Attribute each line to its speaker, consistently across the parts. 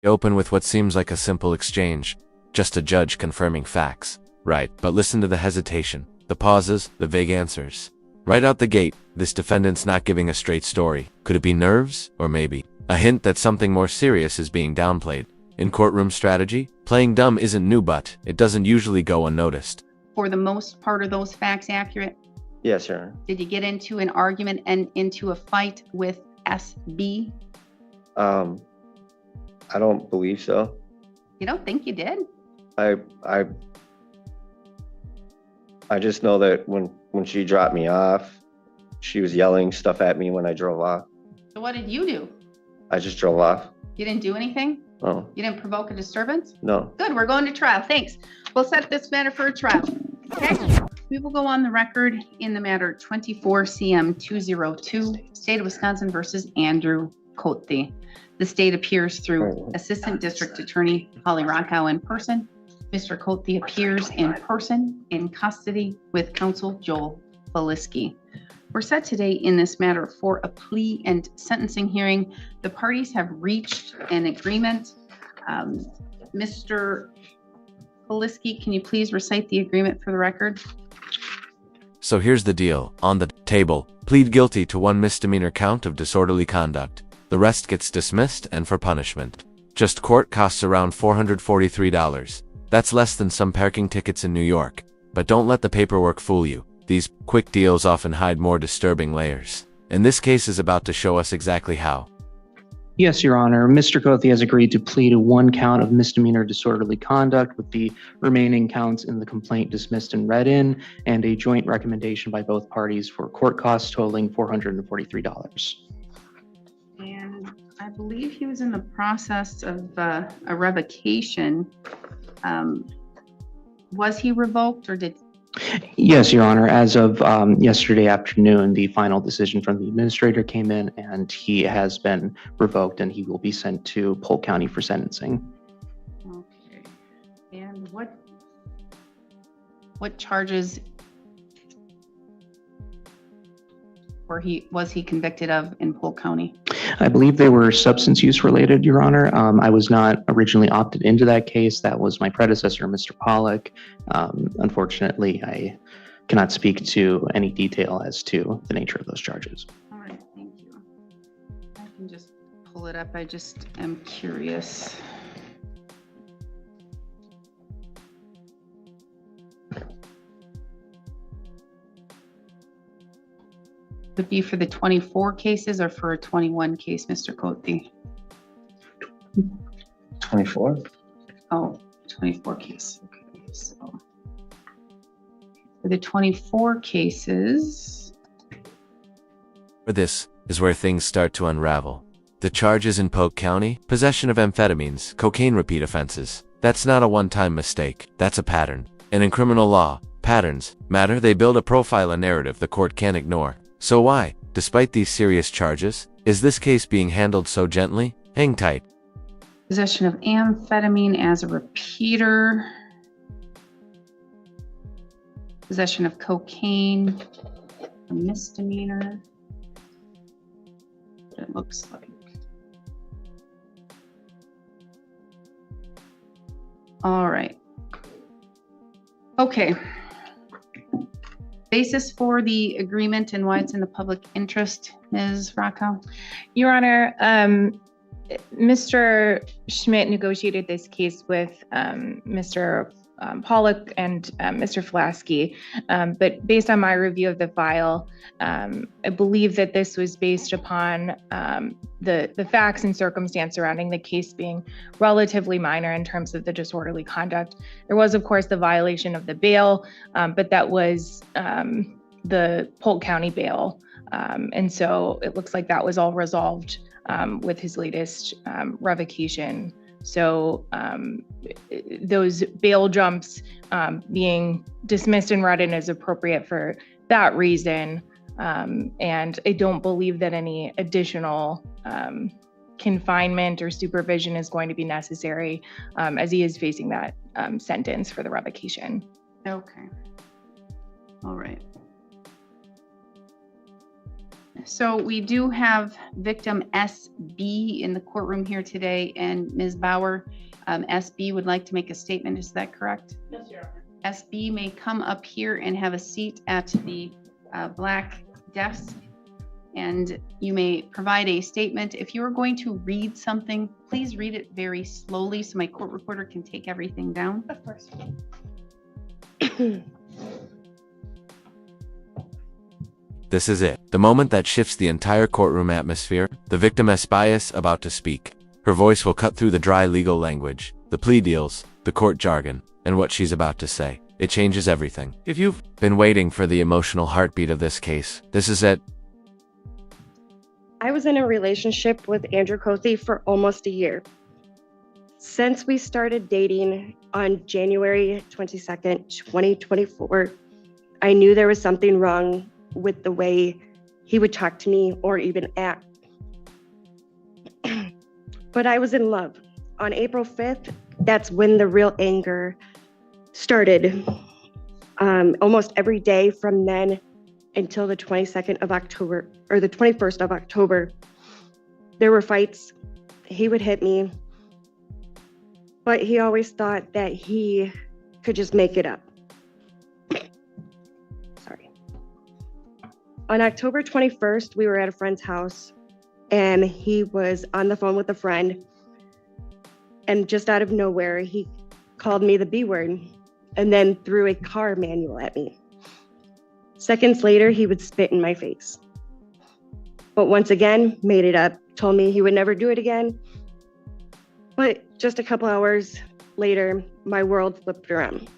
Speaker 1: Open with what seems like a simple exchange, just a judge confirming facts. Right, but listen to the hesitation, the pauses, the vague answers. Right out the gate, this defendant's not giving a straight story. Could it be nerves? Or maybe a hint that something more serious is being downplayed? In courtroom strategy, playing dumb isn't new, but it doesn't usually go unnoticed.
Speaker 2: For the most part, are those facts accurate?
Speaker 3: Yes, Your Honor.
Speaker 2: Did you get into an argument and into a fight with SB?
Speaker 3: I don't believe so.
Speaker 2: You don't think you did?
Speaker 3: I just know that when she dropped me off, she was yelling stuff at me when I drove off.
Speaker 2: So what did you do?
Speaker 3: I just drove off.
Speaker 2: You didn't do anything?
Speaker 3: Oh,
Speaker 2: You didn't provoke a disturbance?
Speaker 3: no.
Speaker 2: Good, we're going to trial. Thanks. We'll set this matter for a trial. Okay. We will go on the record in the matter 24 CM 202, State of Wisconsin versus Andrew Koch. The state appears through Assistant District Attorney Holly Rockow in person. Mr. Koch appears in person in custody with counsel Joel Beliski. We're set today in this matter for a plea and sentencing hearing. The parties have reached an agreement. Mr. Beliski, can you please recite the agreement for the record?
Speaker 1: So here's the deal. On the table, plead guilty to one misdemeanor count of disorderly conduct. The rest gets dismissed and for punishment. Just court costs around $443. That's less than some parking tickets in New York. But don't let the paperwork fool you. These quick deals often hide more disturbing layers. And this case is about to show us exactly how.
Speaker 4: Yes, Your Honor. Mr. Koch has agreed to plead to one count of misdemeanor disorderly conduct with the remaining counts in the complaint dismissed and read in, and a joint recommendation by both parties for court costs totaling $443.
Speaker 2: And I believe he was in the process of a revocation. Was he revoked or did?
Speaker 4: Yes, Your Honor. As of yesterday afternoon, the final decision from the administrator came in, and he has been revoked, and he will be sent to Polk County for sentencing.
Speaker 2: Okay. And what charges was he convicted of in Polk County?
Speaker 4: I believe they were substance use related, Your Honor. I was not originally opted into that case. That was my predecessor, Mr. Pollock. Unfortunately, I cannot speak to any detail as to the nature of those charges.
Speaker 2: All right, thank you. I can just pull it up. I just am curious. Would it be for the 24 cases or for a 21 case, Mr. Koch?
Speaker 3: 24?
Speaker 2: Oh, 24 case. Okay, so for the 24 cases.
Speaker 1: This is where things start to unravel. The charges in Polk County: possession of amphetamines, cocaine repeat offenses. That's not a one-time mistake. That's a pattern. And in criminal law, patterns matter. They build a profile, a narrative the court can't ignore. So why, despite these serious charges, is this case being handled so gently? Hang tight.
Speaker 2: Possession of amphetamine as a repeater. Possession of cocaine, a misdemeanor. It looks like. All right. Okay. Basis for the agreement and why it's in the public interest, Ms. Rockow?
Speaker 5: Your Honor, Mr. Schmidt negotiated this case with Mr. Pollock and Mr. Flasky, but based on my review of the file, I believe that this was based upon the facts and circumstance surrounding the case being relatively minor in terms of the disorderly conduct. There was, of course, the violation of the bail, but that was the Polk County bail. And so it looks like that was all resolved with his latest revocation. So those bail jumps being dismissed and read in is appropriate for that reason. And I don't believe that any additional confinement or supervision is going to be necessary as he is facing that sentence for the revocation.
Speaker 2: Okay. All right. So we do have victim SB in the courtroom here today, and Ms. Bauer, SB would like to make a statement. Is that correct?
Speaker 6: Yes, Your Honor.
Speaker 2: SB may come up here and have a seat at the black desk, and you may provide a statement. If you are going to read something, please read it very slowly so my court reporter can take everything down.
Speaker 6: Of course.
Speaker 1: This is it. The moment that shifts the entire courtroom atmosphere. The victim Espias about to speak. Her voice will cut through the dry legal language, the plea deals, the court jargon, and what she's about to say. It changes everything. If you've been waiting for the emotional heartbeat of this case, this is it.
Speaker 7: I was in a relationship with Andrew Koch for almost a year. Since we started dating on January 22nd, 2024, I knew there was something wrong with the way he would talk to me or even act. But I was in love. On April 5th, that's when the real anger started. Almost every day from then until the 22nd of October, or the 21st of October, there were fights. He would hit me, but he always thought that he could just make it up. Sorry. On October 21st, we were at a friend's house, and he was on the phone with a friend, and just out of nowhere, he called me the B word, and then threw a car manual at me. Seconds later, he would spit in my face. But once again, made it up, told me he would never do it again. But just a couple hours later, my world flipped around.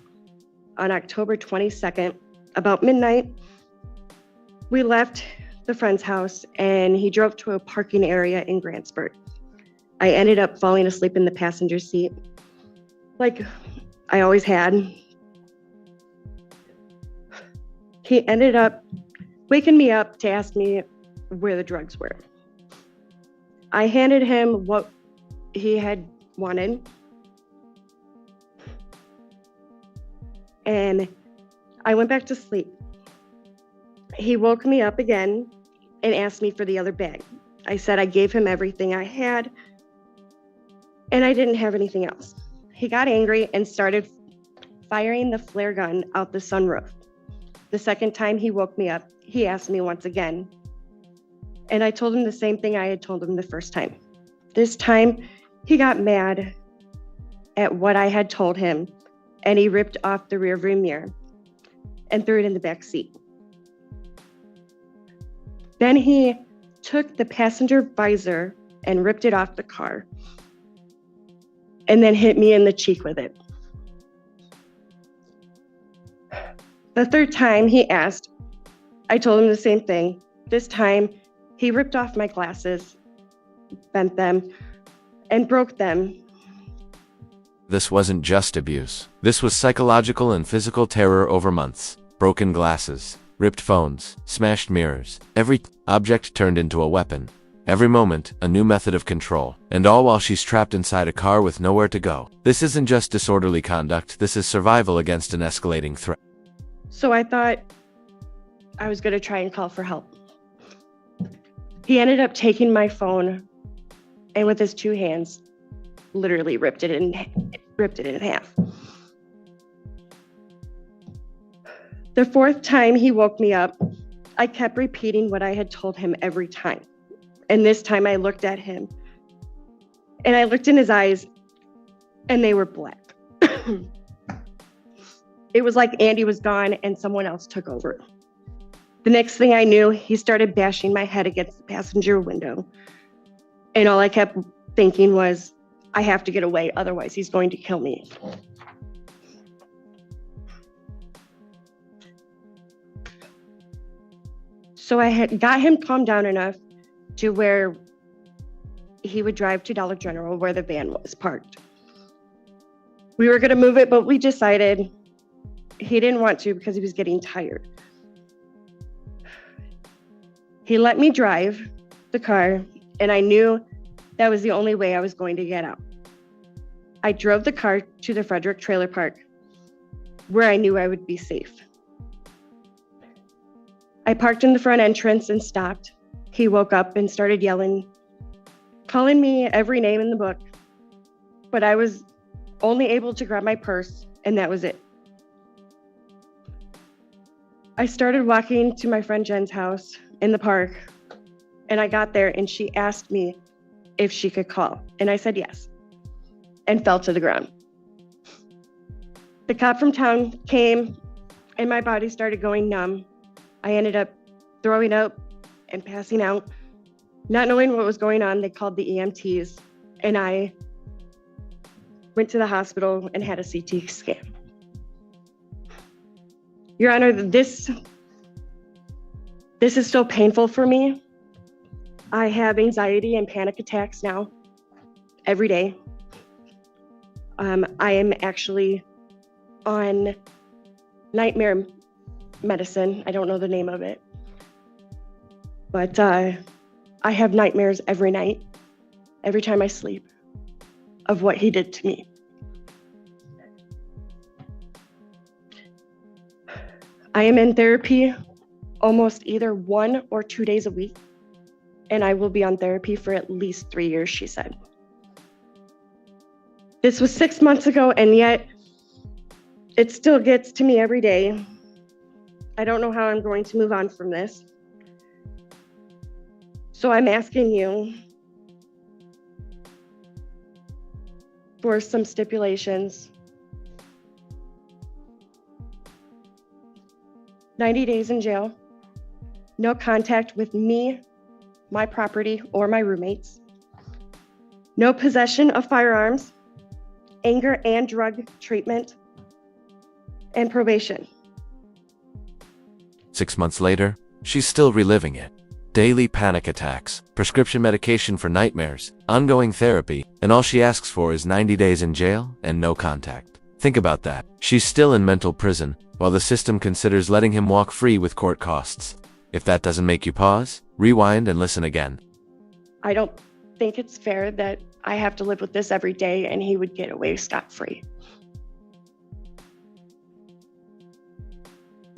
Speaker 7: On October 22nd, about midnight, we left the friend's house and he drove to a parking area in Grantsburg. I ended up falling asleep in the passenger seat, like I always had. He ended up waking me up to ask me where the drugs were. I handed him what he had wanted, and I went back to sleep. He woke me up again and asked me for the other bag. I said I gave him everything I had, and I didn't have anything else. He got angry and started firing the flare gun out the sunroof. The second time he woke me up, he asked me once again, and I told him the same thing I had told him the first time. This time, he got mad at what I had told him, and he ripped off the rearview mirror and threw it in the back seat. Then he took the passenger visor and ripped it off the car, and then hit me in the cheek with it. The third time he asked, I told him the same thing. This time, he ripped off my glasses, bent them, and broke them.
Speaker 1: This wasn't just abuse. This was psychological and physical terror over months. Broken glasses, ripped phones, smashed mirrors. Every object turned into a weapon. Every moment, a new method of control. And all while she's trapped inside a car with nowhere to go. This isn't just disorderly conduct. This is survival against an escalating threat.
Speaker 7: So I thought I was going to try and call for help. He ended up taking my phone and with his two hands, literally ripped it in half. The fourth time he woke me up, I kept repeating what I had told him every time. And this time I looked at him and I looked in his eyes and they were black. It was like Andy was gone and someone else took over. The next thing I knew, he started bashing my head against the passenger window. And all I kept thinking was, I have to get away, otherwise he's going to kill me. So I had got him calmed down enough to where he would drive to Dollar General where the van was parked. We were gonna move it, but we decided he didn't want to because he was getting tired. He let me drive the car, and I knew that was the only way I was going to get out. I drove the car to the Frederick Trailer Park, where I knew I would be safe. I parked in the front entrance and stopped, he woke up and started yelling, calling me every name in the book. But I was only able to grab my purse, and that was it. I started walking to my friend Jen's house in the park, and I got there and she asked me if she could call. And I said yes, and fell to the ground. The cop from town came and my body started going numb. I ended up throwing up and passing out. Not knowing what was going on, they called the EMTs and I went to the hospital and had a CT scan. Your Honor, this is still painful for me. I have anxiety and panic attacks now every day. I am actually on nightmare medicine. I don't know the name of it. But I have nightmares every night, every time I sleep, of what he did to me. I am in therapy almost either 1 or 2 days a week, and I will be on therapy for at least 3 years, she said. This was 6 months ago, and yet it still gets to me every day. I don't know how I'm going to move on from this. So I'm asking you for some stipulations. 90 days in jail, no contact with me, my property, or my roommates, no possession of firearms, anger and drug treatment, and probation.
Speaker 1: 6 months later, she's still reliving it. Daily panic attacks, prescription medication for nightmares, ongoing therapy, and all she asks for is 90 days in jail and no contact. Think about that. She's still in mental prison, while the system considers letting him walk free with court costs. If that doesn't make you pause, rewind and listen again.
Speaker 7: I don't think it's fair that I have to live with this every day and he would get away scot-free.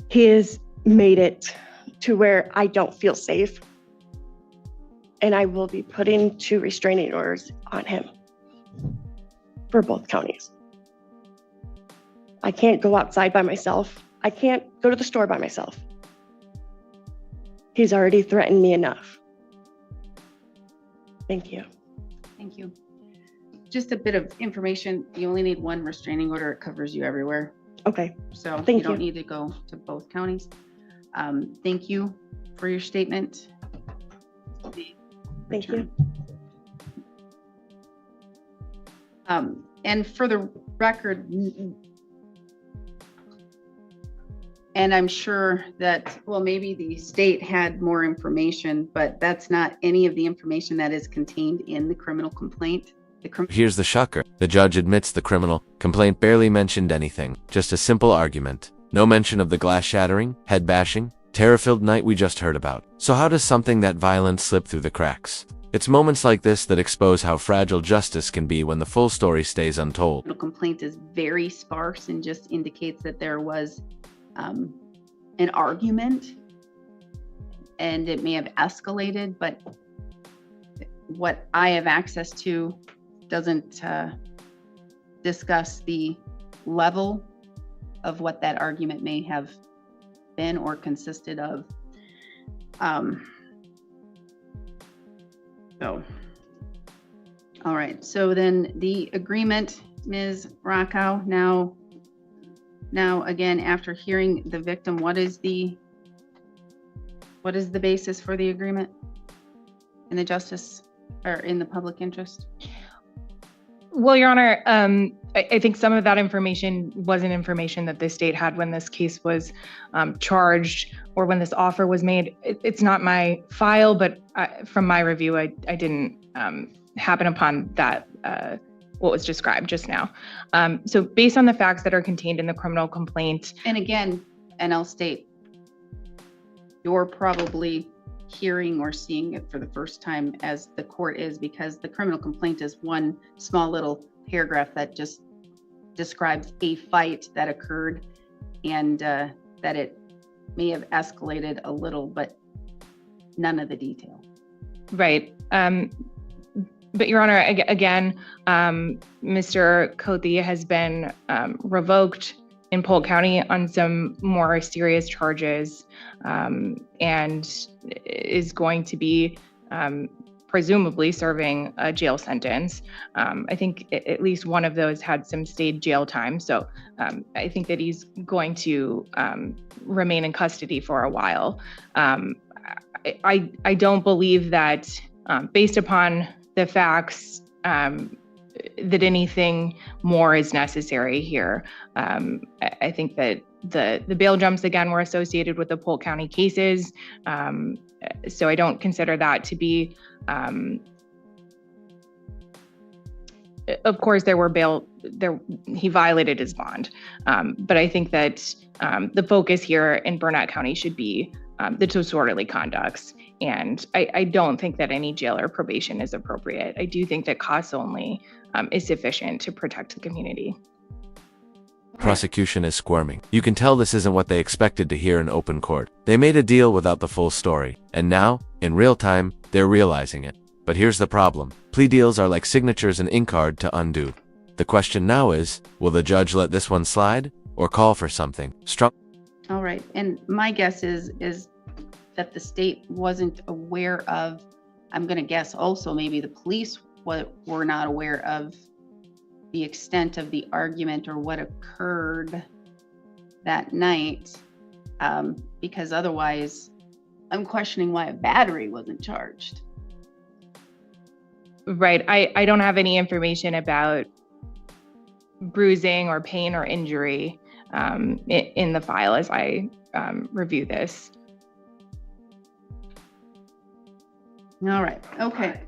Speaker 7: He has made it to where I don't feel safe, and I will be putting 2 restraining orders on him for both counties. I can't go outside by myself. I can't go to the store by myself. He's already threatened me enough. Thank you.
Speaker 2: Thank you. Just a bit of information. You only need 1 restraining order. It covers you everywhere.
Speaker 7: Okay,
Speaker 2: So
Speaker 7: Thank
Speaker 2: you don't
Speaker 7: you.
Speaker 2: need to go to both counties. Thank you for your statement.
Speaker 7: thank you.
Speaker 2: And for the record, and I'm sure that, well, maybe the state had more information, but that's not any of the information that is contained in the criminal complaint.
Speaker 1: Here's the shocker. The judge admits the criminal complaint barely mentioned anything, just a simple argument. No mention of the glass shattering, head bashing, terror-filled night we just heard about. So how does something that violent slip through the cracks? It's moments like this that expose how fragile justice can be when the full story stays untold.
Speaker 2: The complaint is very sparse and just indicates that there was an argument and it may have escalated, but what I have access to doesn't discuss the level of what that argument may have been or consisted of. So, all right. So then the agreement, Ms. Rockow, now again, after hearing the victim, what is the basis for the agreement in the justice or in the public interest?
Speaker 5: Well, Your Honor, I think some of that information wasn't information that the state had when this case was charged or when this offer was made. It's not my file, but from my review, I didn't happen upon that, what was described just now. So based on the facts that are contained in the criminal complaint.
Speaker 2: And again, and I'll state, you're probably hearing or seeing it for the first time as the court is, because the criminal complaint is one small little paragraph that just describes a fight that occurred and that it may have escalated a little, but none of the detail.
Speaker 5: Right. But Your Honor, again, Mr. Koch has been revoked in Polk County on some more serious charges, and is going to be presumably serving a jail sentence. I think at least one of those had some stayed jail time. So I think that he's going to remain in custody for a while. I don't believe that, based upon the facts, that anything more is necessary here. I think that the bail jumps, again, were associated with the Polk County cases. So I don't consider that to be, of course, he violated his bond. But I think that the focus here in Burnett County should be the disorderly conducts. And I don't think that any jail or probation is appropriate. I do think that costs only is sufficient to protect the community.
Speaker 1: Prosecution is squirming. You can tell this isn't what they expected to hear in open court. They made a deal without the full story, and now, in real time, they're realizing it. But here's the problem. Plea deals are like signatures and ink hard to undo. The question now is, will the judge let this one slide, or call for something strong?
Speaker 2: All right, and my guess is that the state wasn't aware of, I'm gonna guess also maybe the police were not aware of the extent of the argument or what occurred that night, because otherwise I'm questioning why a battery wasn't charged.
Speaker 5: Right. I don't have any information about bruising or pain or injury in the file as I review this.
Speaker 2: All right. Okay.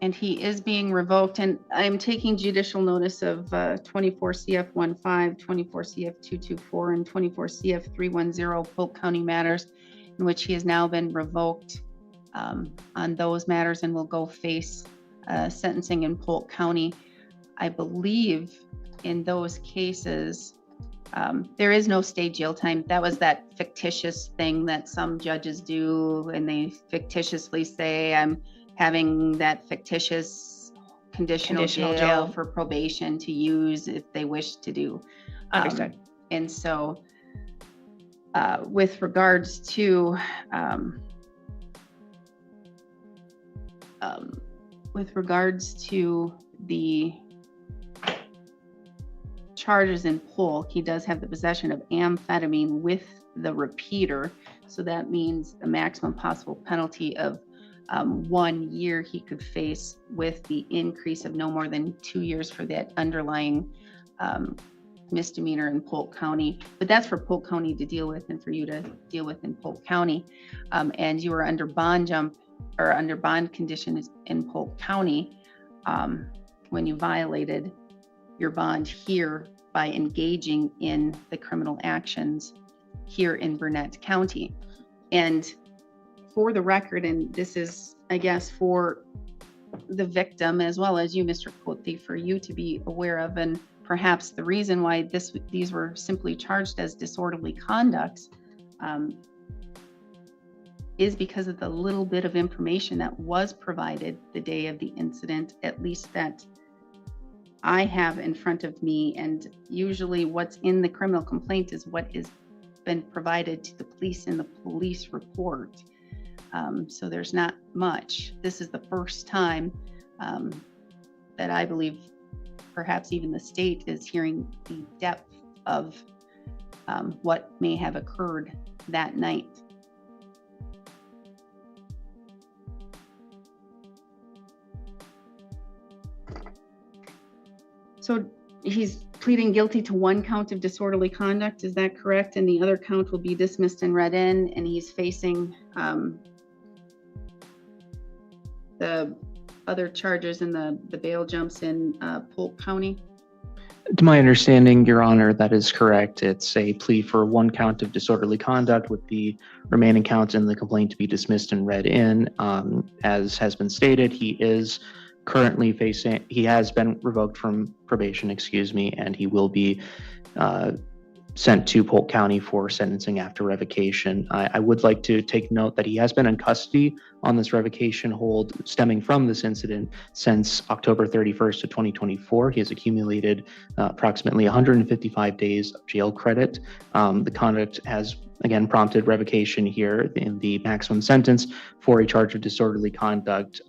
Speaker 2: And he is being revoked, and I'm taking judicial notice of 24 CF 15, 24 CF 224, and 24 CF 310 Polk County matters, in which he has now been revoked on those matters and will go face sentencing in Polk County. I believe in those cases, there is no stay jail time. That was that fictitious thing that some judges do, and they fictitiously say, I'm having that fictitious conditional jail for probation to use if they wish to do.
Speaker 5: Understood.
Speaker 2: And so with regards to the charges in Polk, he does have the possession of amphetamine with the repeater. So that means the maximum possible penalty of 1 year he could face, with the increase of no more than 2 years for that underlying misdemeanor in Polk County. But that's for Polk County to deal with and for you to deal with in Polk County. And you were under bond jump or under bond conditions in Polk County when you violated your bond here by engaging in the criminal actions here in Burnett County. And for the record, and this is, I guess, for the victim as well as you, Mr. Koch, for you to be aware of, and perhaps the reason why these were simply charged as disorderly conducts is because of the little bit of information that was provided the day of the incident, at least that I have in front of me. And usually what's in the criminal complaint is what has been provided to the police in the police report. So there's not much. This is the first time that I believe perhaps even the state is hearing the depth of what may have occurred that night. So he's pleading guilty to one count of disorderly conduct, is that correct? And the other count will be dismissed and read in, and he's facing the other charges in the bail jumps in Polk County?
Speaker 4: To my understanding, Your Honor, that is correct. It's a plea for one count of disorderly conduct with the remaining counts in the complaint to be dismissed and read in. As has been stated, he is currently he has been revoked from probation, and he will be sent to Polk County for sentencing after revocation. I would like to take note that he has been in custody on this revocation hold stemming from this incident since October 31st of 2024. He has accumulated approximately 155 days of jail credit. The conduct has again prompted revocation here, in the maximum sentence for a charge of disorderly conduct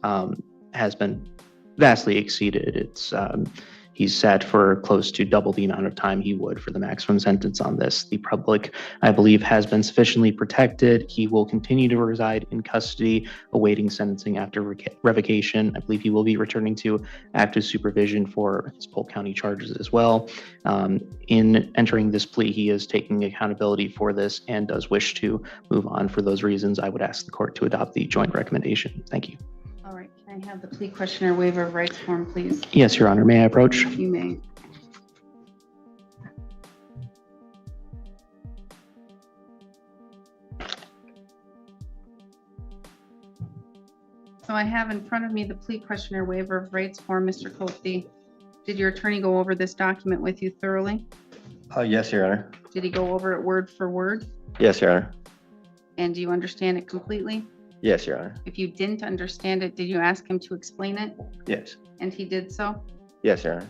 Speaker 4: has been vastly exceeded. He's set for close to double the amount of time he would for the maximum sentence on this. The public, I believe, has been sufficiently protected. He will continue to reside in custody, awaiting sentencing after revocation. I believe he will be returning to active supervision for his Polk County charges as well. In entering this plea, he is taking accountability for this and does wish to move on. For those reasons, I would ask the court to adopt the joint recommendation. Thank you.
Speaker 2: All right, can I have the plea questionnaire waiver of rights form, please?
Speaker 4: Yes, Your Honor. May I approach?
Speaker 2: You may. So I have in front of me the plea questionnaire waiver of rights form, Mr. Koch. Did your attorney go over this document with you thoroughly?
Speaker 3: Yes, Your Honor.
Speaker 2: Did he go over it word for word?
Speaker 3: Yes, Your Honor.
Speaker 2: And do you understand it completely?
Speaker 3: Yes, Your Honor.
Speaker 2: If you didn't understand it, did you ask him to explain it?
Speaker 3: Yes.
Speaker 2: And he did so?
Speaker 3: Yes, Your Honor.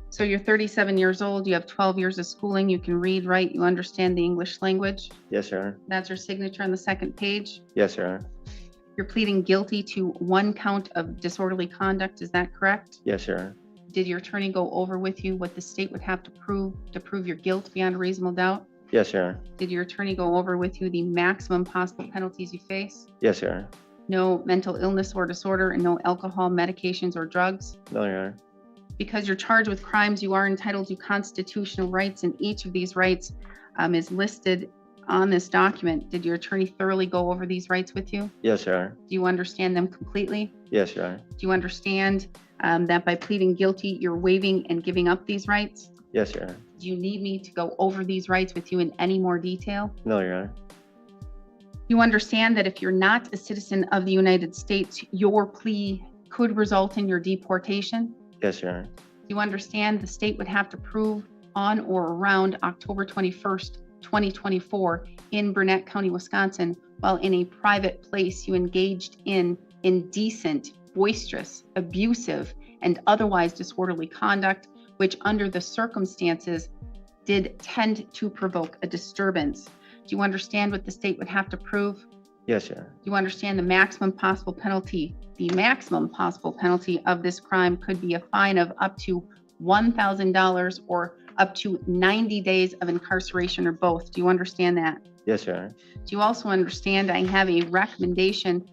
Speaker 2: So you're 37 years old, you have 12 years of schooling, you can read, write, you understand the English language.
Speaker 3: Yes, Your Honor.
Speaker 2: That's your signature on the second page.
Speaker 3: Yes, Your Honor.
Speaker 2: You're pleading guilty to one count of disorderly conduct, is that correct?
Speaker 3: Yes, Your Honor.
Speaker 2: Did your attorney go over with you what the state would have to prove your guilt beyond a reasonable doubt?
Speaker 3: Yes, Your Honor.
Speaker 2: Did your attorney go over with you the maximum possible penalties you face?
Speaker 3: Yes, Your Honor.
Speaker 2: No mental illness or disorder and no alcohol, medications, or drugs?
Speaker 3: No, Your Honor.
Speaker 2: Because you're charged with crimes, you are entitled to constitutional rights, and each of these rights is listed on this document. Did your attorney thoroughly go over these rights with you?
Speaker 3: Yes, Your Honor.
Speaker 2: Do you understand them completely?
Speaker 3: Yes, Your Honor.
Speaker 2: Do you understand that by pleading guilty, you're waiving and giving up these rights?
Speaker 3: Yes, Your Honor.
Speaker 2: Do you need me to go over these rights with you in any more detail?
Speaker 3: No, Your Honor.
Speaker 2: You understand that if you're not a citizen of the United States, your plea could result in your deportation?
Speaker 3: Yes, Your Honor.
Speaker 2: You understand the state would have to prove on or around October 21st, 2024 in Burnett County, Wisconsin, while in a private place you engaged in indecent, boisterous, abusive, and otherwise disorderly conduct, which under the circumstances did tend to provoke a disturbance. Do you understand what the state would have to prove?
Speaker 3: Yes, Your Honor.
Speaker 2: Do you understand the maximum possible penalty? The maximum possible penalty of this crime could be a fine of up to $1,000 or up to 90 days of incarceration, or both. Do you understand that?
Speaker 3: Yes, Your Honor.
Speaker 2: Do you also understand I have a recommendation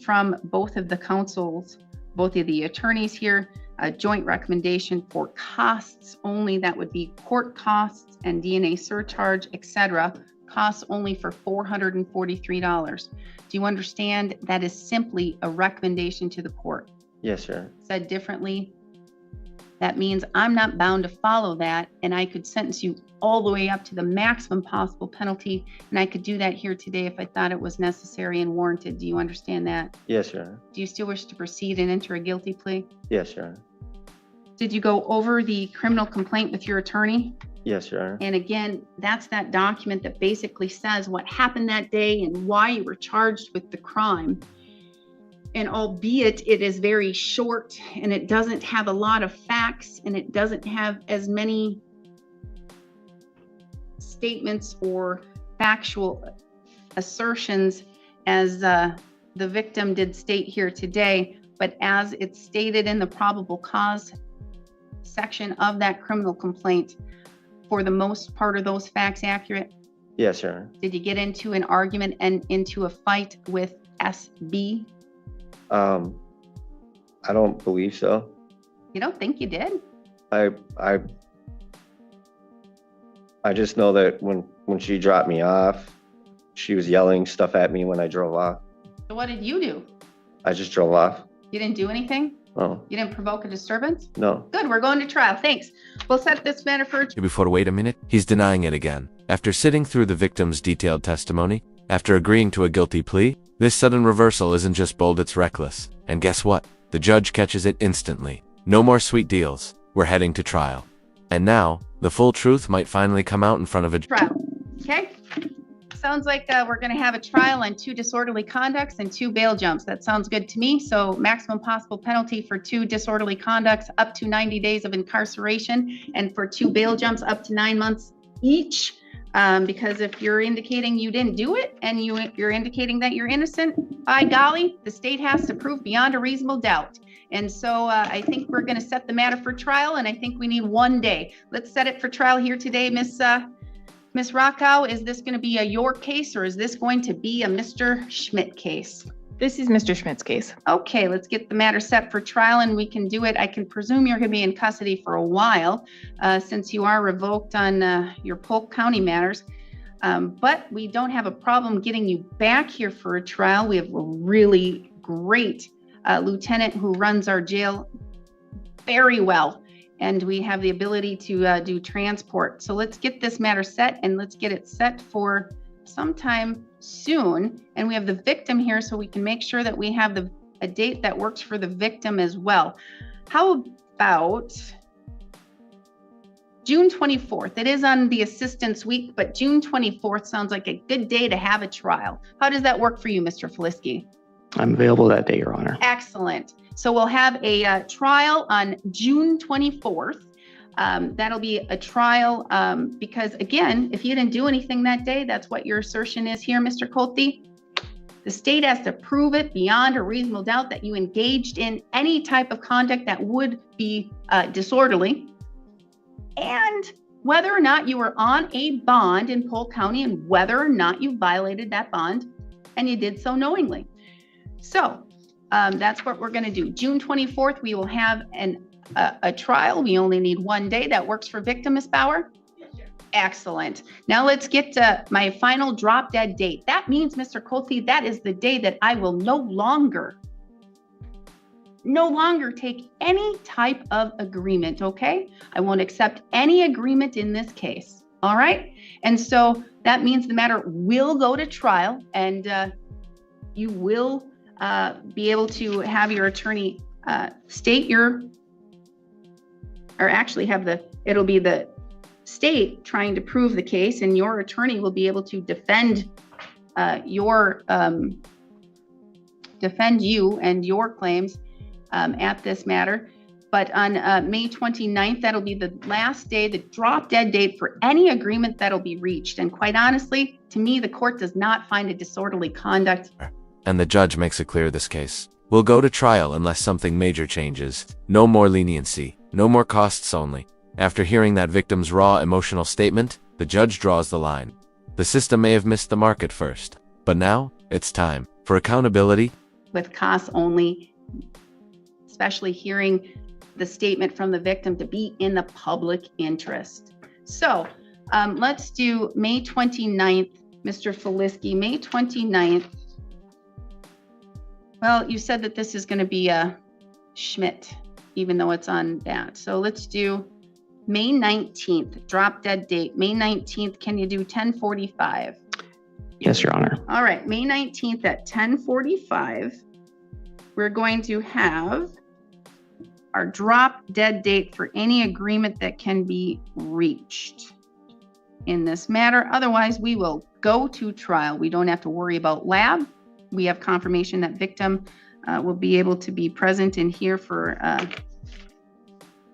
Speaker 2: from both of the counsels, both of the attorneys here, a joint recommendation for costs only, that would be court costs and DNA surcharge, etc., costs only for $443. Do you understand that is simply a recommendation to the court?
Speaker 3: Yes, Your Honor.
Speaker 2: Said differently, that means I'm not bound to follow that, and I could sentence you all the way up to the maximum possible penalty, and I could do that here today if I thought it was necessary and warranted. Do you understand that?
Speaker 3: Yes, Your Honor.
Speaker 2: Do you still wish to proceed and enter a guilty plea?
Speaker 3: Yes, Your Honor.
Speaker 2: Did you go over the criminal complaint with your attorney?
Speaker 3: Yes, Your Honor.
Speaker 2: And again, that's that document that basically says what happened that day and why you were charged with the crime. And albeit it is very short and it doesn't have a lot of facts and it doesn't have as many statements or factual assertions as the victim did state here today, but as it's stated in the probable cause section of that criminal complaint, for the most part, are those facts accurate?
Speaker 3: Yes, Your Honor.
Speaker 2: Did you get into an argument and into a fight with SB?
Speaker 3: I don't believe so.
Speaker 2: You don't think you did?
Speaker 3: I just know that when she dropped me off, she was yelling stuff at me when I drove off.
Speaker 2: So what did you do?
Speaker 3: I just drove off.
Speaker 2: You didn't do anything?
Speaker 3: Oh,
Speaker 2: You didn't provoke a disturbance?
Speaker 3: no.
Speaker 2: Good, we're going to trial. Thanks. We'll set this matter for
Speaker 1: Before, wait a minute, he's denying it again. After sitting through the victim's detailed testimony, after agreeing to a guilty plea, this sudden reversal isn't just bold, it's reckless. And guess what? The judge catches it instantly. No more sweet deals. We're heading to trial. And now, the full truth might finally come out in front of a
Speaker 2: trial. Okay? Sounds like we're going to have a trial on 2 disorderly conducts and 2 bail jumps. That sounds good to me. So maximum possible penalty for 2 disorderly conducts, up to 90 days of incarceration, and for 2 bail jumps, up to 9 months each. Because if you're indicating you didn't do it and you're indicating that you're innocent, by golly, the state has to prove beyond a reasonable doubt. And so I think we're going to set the matter for trial, and I think we need 1 day. Let's set it for trial here today, Miss Rockow. Is this going to be a your case, or is this going to be a Mr. Schmidt case?
Speaker 5: This is Mr. Schmidt's case.
Speaker 2: Okay, let's get the matter set for trial, and we can do it. I can presume you're going to be in custody for a while, since you are revoked on your Polk County matters. But we don't have a problem getting you back here for a trial. We have a really great lieutenant who runs our jail very well, and we have the ability to do transport. So let's get this matter set, and let's get it set for sometime soon. And we have the victim here, so we can make sure that we have a date that works for the victim as well. How about June 24th? It is on the assistance week, but June 24th sounds like a good day to have a trial. How does that work for you, Mr. Feliski?
Speaker 4: I'm available that day, Your Honor.
Speaker 2: Excellent. So we'll have a trial on June 24th. That'll be a trial because, again, if you didn't do anything that day, that's what your assertion is here, Mr. Colte. The state has to prove it beyond a reasonable doubt that you engaged in any type of conduct that would be disorderly, and whether or not you were on a bond in Polk County, and whether or not you violated that bond, and you did so knowingly. So that's what we're going to do. June 24th, we will have a trial. We only need 1 day. That works for victim, Ms. Bauer? Excellent. Now let's get to my final drop dead date. That means, Mr. Colte, that is the day that I will no longer take any type of agreement, okay? I won't accept any agreement in this case, all right? And so that means the matter will go to trial, and you will be able to have your attorney state your, or actually have it'll be the state trying to prove the case, and your attorney will be able to defend you and your claims at this matter. But on May 29th, that'll be the last day, the drop dead date for any agreement that'll be reached. And quite honestly, to me, the court does not find a disorderly conduct.
Speaker 1: And the judge makes it clear this case will go to trial unless something major changes. No more leniency, no more costs only. After hearing that victim's raw emotional statement, the judge draws the line. The system may have missed the mark at first, but now it's time for accountability.
Speaker 2: With costs only, especially hearing the statement from the victim to be in the public interest. So let's do May 29th, Mr. Feliski, May 29th. Well, you said that this is going to be a Schmidt, even though it's on that. So let's do May 19th, drop dead date. May 19th, can you do 10:45?
Speaker 4: Yes, Your Honor.
Speaker 2: All right, May 19th at 10:45, we're going to have our drop dead date for any agreement that can be reached in this matter. Otherwise, we will go to trial. We don't have to worry about lab. We have confirmation that victim will be able to be present in here for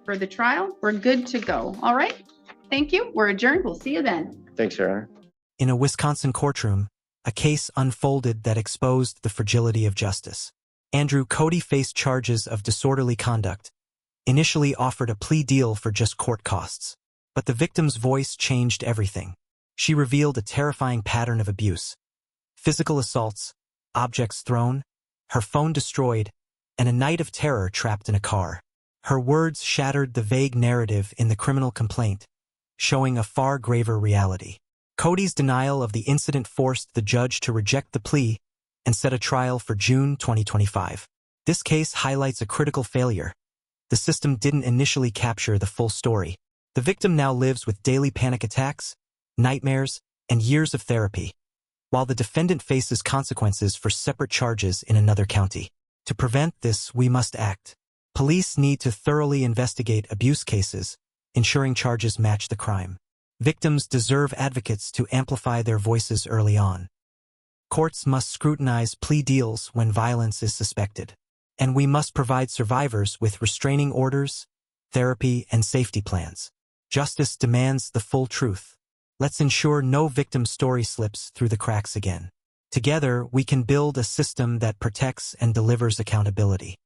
Speaker 2: the trial. We're good to go. All right. Thank you. We're adjourned. We'll see you then.
Speaker 3: Thanks, Your Honor.
Speaker 6: In a Wisconsin courtroom, a case unfolded that exposed the fragility of justice. Andrew Cody faced charges of disorderly conduct, initially offered a plea deal for just court costs. But the victim's voice changed everything. She revealed a terrifying pattern of abuse: physical assaults, objects thrown, her phone destroyed, and a night of terror trapped in a car. Her words shattered the vague narrative in the criminal complaint, showing a far graver reality. Cody's denial of the incident forced the judge to reject the plea and set a trial for June 2025. This case highlights a critical failure. The system didn't initially capture the full story. The victim now lives with daily panic attacks, nightmares, and years of therapy, while the defendant faces consequences for separate charges in another county. To prevent this, we must act. Police need to thoroughly investigate abuse cases, ensuring charges match the crime. Victims deserve advocates to amplify their voices early on. Courts must scrutinize plea deals when violence is suspected. And we must provide survivors with restraining orders, therapy, and safety plans. Justice demands the full truth. Let's ensure no victim story slips through the cracks again. Together, we can build a system that protects and delivers accountability.